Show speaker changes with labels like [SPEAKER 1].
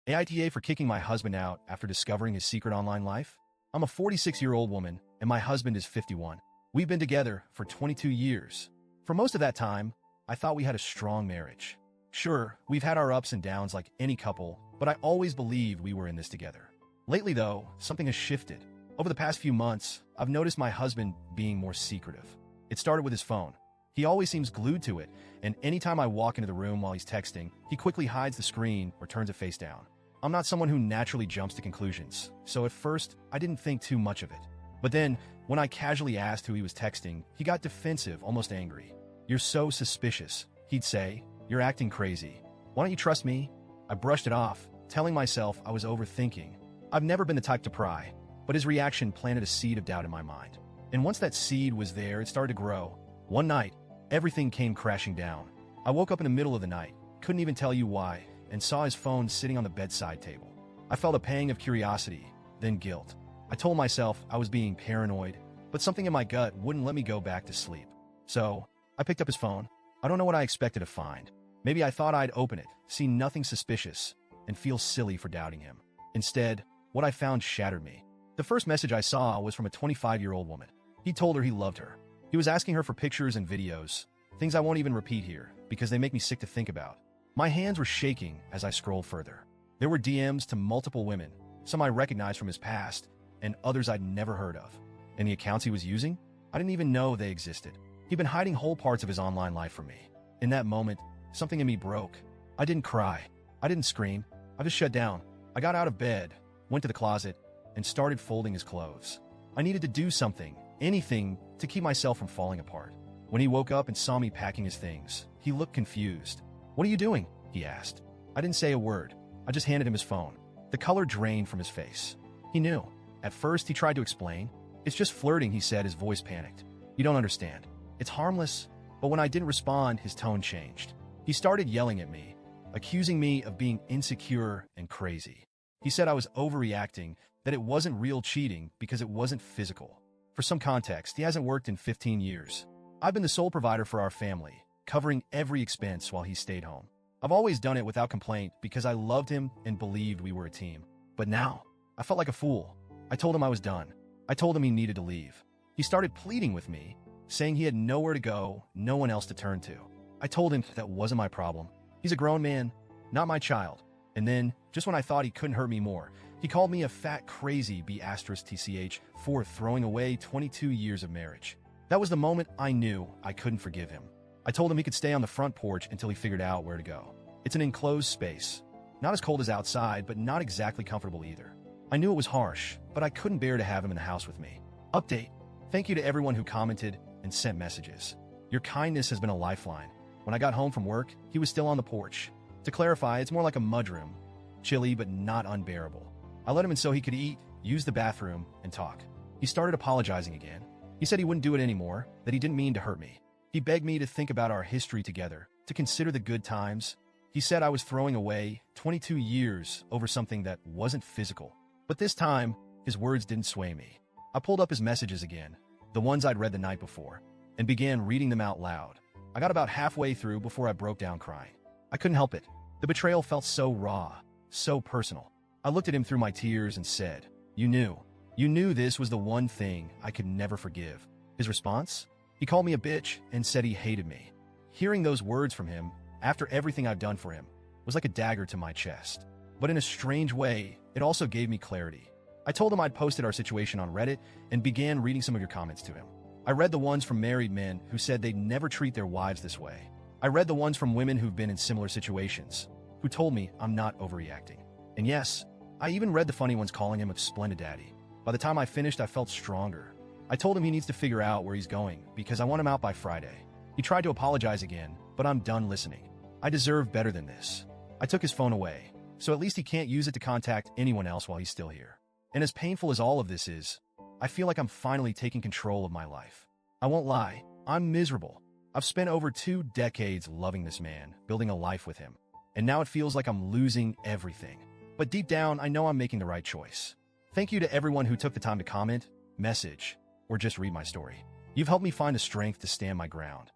[SPEAKER 1] AITA for kicking my husband out after discovering his secret online life? I'm a 46-year-old woman, and my husband is 51. We've been together for 22 years. For most of that time, I thought we had a strong marriage. Sure, we've had our ups and downs like any couple, but I always believed we were in this together. Lately, though, something has shifted. Over the past few months, I've noticed my husband being more secretive. It started with his phone. He always seems glued to it, and anytime I walk into the room while he's texting, he quickly hides the screen or turns it face down. I'm not someone who naturally jumps to conclusions, so at first, I didn't think too much of it. But then, when I casually asked who he was texting, he got defensive, almost angry. "You're so suspicious," he'd say. "You're acting crazy. Why don't you trust me?" I brushed it off, telling myself I was overthinking. I've never been the type to pry, but his reaction planted a seed of doubt in my mind. And once that seed was there, it started to grow. One night, everything came crashing down. I woke up in the middle of the night, couldn't even tell you why, and saw his phone sitting on the bedside table. I felt a pang of curiosity, then guilt. I told myself I was being paranoid, but something in my gut wouldn't let me go back to sleep. So, I picked up his phone. I don't know what I expected to find. Maybe I thought I'd open it, see nothing suspicious, and feel silly for doubting him. Instead, what I found shattered me. The first message I saw was from a 25-year-old woman. He told her he loved her. He was asking her for pictures and videos, things I won't even repeat here because they make me sick to think about. My hands were shaking as I scrolled further. There were DMs to multiple women, some I recognized from his past, and others I'd never heard of. And the accounts he was using? I didn't even know they existed. He'd been hiding whole parts of his online life from me. In that moment, something in me broke. I didn't cry. I didn't scream. I just shut down. I got out of bed, went to the closet, and started folding his clothes. I needed to do something, anything, to keep myself from falling apart. When he woke up and saw me packing his things, he looked confused. "What are you doing?" he asked. I didn't say a word. I just handed him his phone. The color drained from his face. He knew. At first, he tried to explain. "It's just flirting," he said, his voice panicked. "You don't understand. It's harmless." But when I didn't respond, his tone changed. He started yelling at me, accusing me of being insecure and crazy. He said I was overreacting, that it wasn't real cheating because it wasn't physical. For some context, he hasn't worked in 15 years. I've been the sole provider for our family, covering every expense while he stayed home. I've always done it without complaint because I loved him and believed we were a team. But now, I felt like a fool. I told him I was done. I told him he needed to leave. He started pleading with me, saying he had nowhere to go, no one else to turn to. I told him that wasn't my problem. He's a grown man, not my child. And then, just when I thought he couldn't hurt me more, he called me a fat crazy B*TCH for throwing away 22 years of marriage. That was the moment I knew I couldn't forgive him. I told him he could stay on the front porch until he figured out where to go. It's an enclosed space. Not as cold as outside, but not exactly comfortable either. I knew it was harsh, but I couldn't bear to have him in the house with me. Update. Thank you to everyone who commented and sent messages. Your kindness has been a lifeline. When I got home from work, he was still on the porch. To clarify, it's more like a mudroom. Chilly, but not unbearable. I let him in so he could eat, use the bathroom, and talk. He started apologizing again. He said he wouldn't do it anymore, that he didn't mean to hurt me. He begged me to think about our history together, to consider the good times. He said I was throwing away 22 years over something that wasn't physical. But this time, his words didn't sway me. I pulled up his messages again, the ones I'd read the night before, and began reading them out loud. I got about halfway through before I broke down crying. I couldn't help it. The betrayal felt so raw, so personal. I looked at him through my tears and said, You knew this was the one thing I could never forgive." His response? He called me a bitch and said he hated me. Hearing those words from him, after everything I've done for him, was like a dagger to my chest. But in a strange way, it also gave me clarity. I told him I'd posted our situation on Reddit and began reading some of your comments to him. I read the ones from married men who said they'd never treat their wives this way. I read the ones from women who've been in similar situations, who told me I'm not overreacting. And yes, I even read the funny ones calling him a splendid daddy. By the time I finished, I felt stronger. I told him he needs to figure out where he's going because I want him out by Friday. He tried to apologize again, but I'm done listening. I deserve better than this. I took his phone away, so at least he can't use it to contact anyone else while he's still here. And as painful as all of this is, I feel like I'm finally taking control of my life. I won't lie, I'm miserable. I've spent over 2 decades loving this man, building a life with him. And now it feels like I'm losing everything. But deep down, I know I'm making the right choice. Thank you to everyone who took the time to comment, message, or just read my story. You've helped me find the strength to stand my ground.